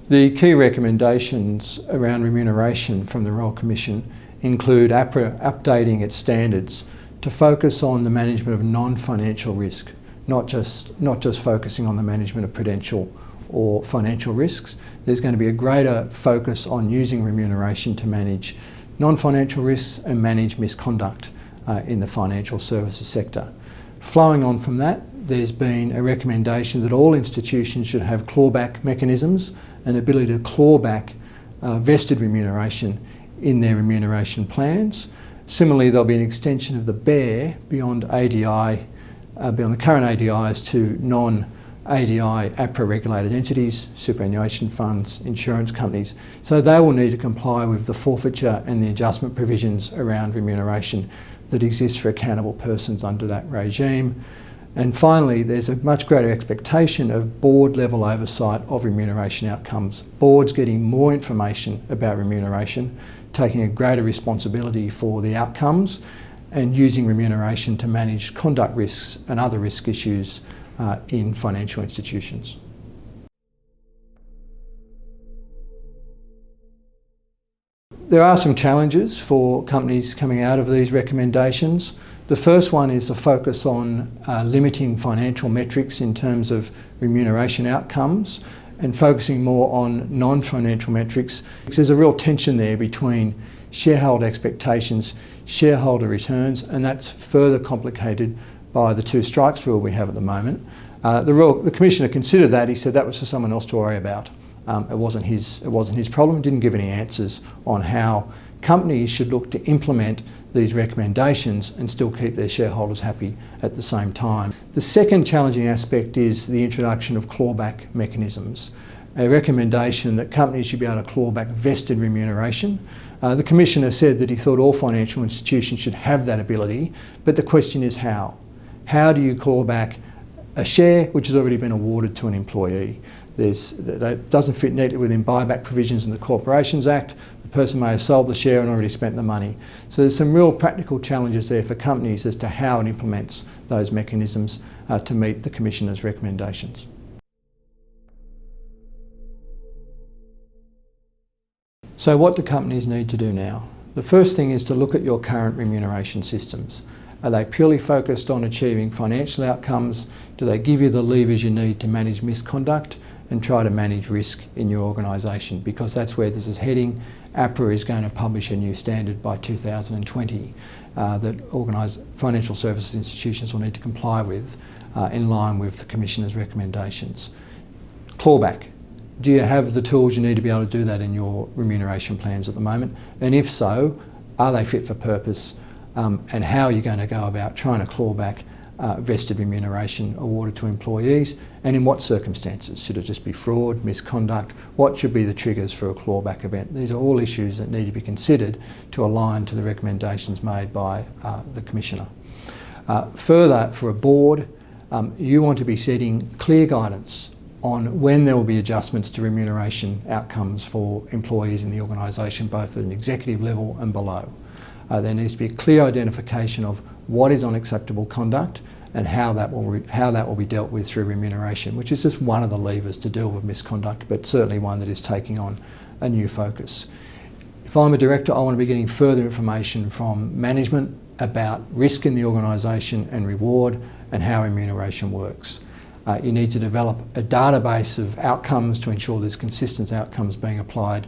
The key recommendations around remuneration from the Royal Commission include APRA updating its standards to focus on the management of non-financial risk, not just focusing on the management of prudential or financial risks. There's going to be a greater focus on using remuneration to manage non-financial risks and manage misconduct in the financial services sector. Flowing on from that, there's been a recommendation that all institutions should have clawback mechanisms, an ability to claw back vested remuneration in their remuneration plans. Similarly, there'll be an extension of the BEAR beyond ADI, beyond the current ADIs to non-ADI APRA regulated entities, superannuation funds, insurance companies. So they will need to comply with the forfeiture and the adjustment provisions around remuneration that exist for accountable persons under that regime. And finally, there's a much greater expectation of board level oversight of remuneration outcomes. Boards getting more information about remuneration, taking a greater responsibility for the outcomes and using remuneration to manage conduct risks and other risk issues in financial institutions. There are some challenges for companies coming out of these recommendations. The first one is a focus on limiting financial metrics in terms of remuneration outcomes and focusing more on non-financial metrics. There's a real tension there between shareholder expectations, shareholder returns, and that's further complicated by the two strikes rule we have at the moment. The Commissioner considered that. He said that was for someone else to worry about. It wasn't his problem. Didn't give any answers on how companies should look to implement these recommendations and still keep their shareholders happy at the same time. The second challenging aspect is the introduction of clawback mechanisms. A recommendation that companies should be able to claw back vested remuneration. The Commissioner said that he thought all financial institutions should have that ability, but the question is how? How do you claw back a share which has already been awarded to an employee? That doesn't fit neatly within buyback provisions in the Corporations Act. The person may have sold the share and already spent the money. So there's some real practical challenges there for companies as to how it implements those mechanisms to meet the Commissioner's recommendations. So what do companies need to do now? The first thing is to look at your current remuneration systems. Are they purely focused on achieving financial outcomes? Do they give you the levers you need to manage misconduct and try to manage risk in your organisation? Because that's where this is heading. APRA is going to publish a new standard by 2020 that financial services institutions will need to comply with in line with the Commissioner's recommendations. Clawback. Do you have the tools you need to be able to do that in your remuneration plans at the moment? And if so, are they fit for purpose? And how are you going to go about trying to claw back vested remuneration awarded to employees, and in what circumstances? Should it just be fraud, misconduct? What should be the triggers for a clawback event? These are all issues that need to be considered to align to the recommendations made by the Commissioner. Further, for a board, you want to be setting clear guidance on when there will be adjustments to remuneration outcomes for employees in the organisation, both at an executive level and below. There needs to be a clear identification of what is unacceptable conduct and how that will be dealt with through remuneration, which is just one of the levers to deal with misconduct, but certainly one that is taking on a new focus. If I'm a director, I want to be getting further information from management about risk in the organisation and reward and how remuneration works. You need to develop a database of outcomes to ensure there's consistent outcomes being applied